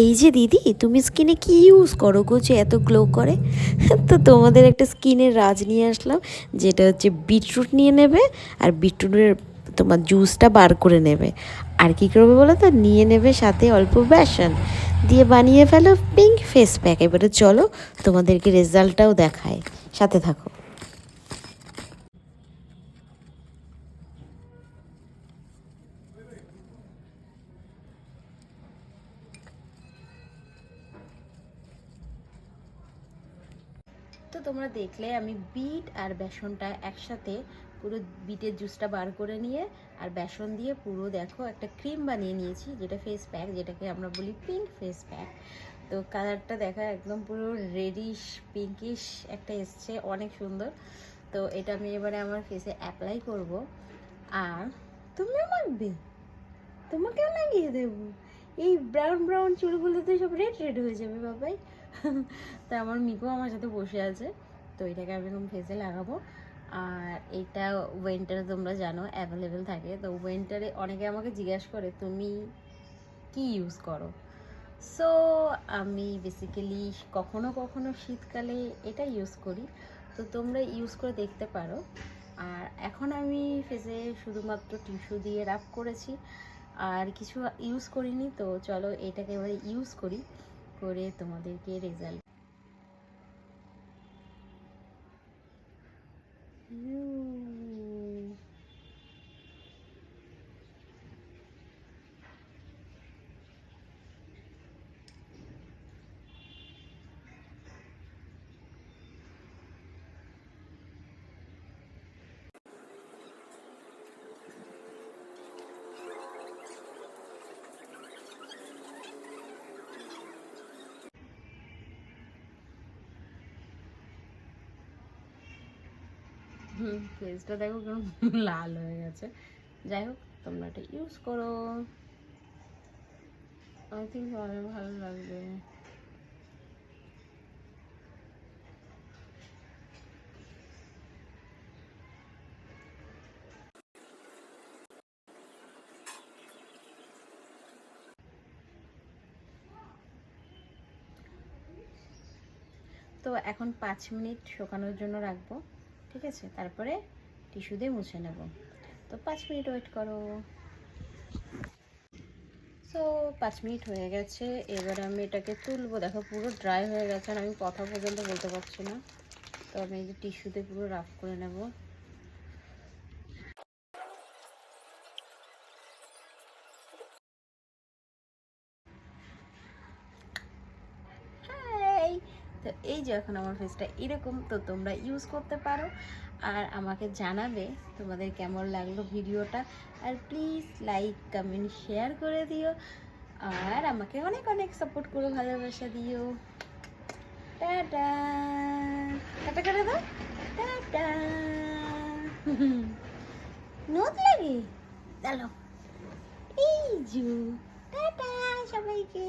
এই যে দিদি, তুমি স্কিনে কি ইউজ করো গো যে এত গ্লো করে? তো তোমাদের একটা স্কিনের রাজ নিয়ে আসলাম, যেটা হচ্ছে বিটরুট নিয়ে নেবে, আর বিটরুটের তোমার জুসটা বার করে নেবে, আর কী করবে বলো তো, নিয়ে নেবে সাথে অল্প বেসন দিয়ে বানিয়ে ফেলো পিঙ্ক ফেস প্যাক। এবারে চলো তোমাদেরকে রেজাল্টটাও দেখায়, সাথে থাকো। তো তোমরা দেখলে আমি বিট আর বেসনটা একসাথে পুরো বিটের জুসটা বার করে নিয়ে আর বেসন দিয়ে পুরো দেখো একটা ক্রিম বানিয়ে নিয়েছি, যেটা ফেস প্যাক, যেটাকে আমরা বলি পিঙ্ক ফেস প্যাক। তো কালারটা দেখা একদম পুরো রেডিশ পিঙ্কিশ একটা এসছে, অনেক সুন্দর। তো এটা আমি এবারে আমার ফেসে অ্যাপ্লাই করব। আর তুমিও মাখবে? তোমাকেও লাগিয়ে দেবো? এই ব্রাউন ব্রাউন চুলগুলোতে সব রেড রেড হয়ে যাবে বাবাই। তা আমার মিকো আমার সাথে বসে আছে, তো এটাকে আমি এখন ফেসে লাগাবো। আর এইটা উইন্টারে তোমরা জানো অ্যাভেলেবেল থাকে, তো উইন্টারে অনেকে আমাকে জিজ্ঞাসা করে তুমি কি ইউজ করো। সো আমি বেসিক্যালি কখনো কখনো শীতকালে এটা ইউজ করি, তো তোমরা ইউজ করে দেখতে পারো। আর এখন আমি ফেসে শুধুমাত্র টিস্যু দিয়ে রাব করেছি, আর কিছু ইউজ করিনি। তো চলো এটাকে এবারে ইউজ করি, করে তোমাদেরকে রেজাল্ট। ফেসটা দেখো কেমন লাল হয়ে গেছে। যাই হোক, তোমরা এটা ইউজ করো, আই থিঙ্ক অনেক ভালো লাগবে। তো এখন 5 মিনিট শুকানোর জন্য রাখবো, ঠিক আছে? তারপরে টিস্যু দিয়ে মুছে নেব। তো 5 মিনিট ওয়েট করো। সো 5 মিনিট হয়ে গেছে, এবার আমি এটাকে তুলবো। দেখো পুরো ড্রাই হয়ে গেছে, আর আমি কথা পর্যন্ত বলতে পারছি না। তো আমি এই যে টিস্যুতে পুরো রাফ করে নেব। তো এই যে এখন আমার ফেসটা এরকম, তো তোমরা ইউজ করতে পারো, আর আমাকে জানাবে তোমাদের কেমন লাগলো ভিডিওটা। আর প্লিজ লাইক কমেন্ট শেয়ার করে দিও, আর আমাকে অনেক অনেক সাপোর্ট করো, ভালোবাসা দিও। টাটা, টাটা করে দাও, টাটা। নোদ লাগে, চলো এই জু, টাটা সবাইকে।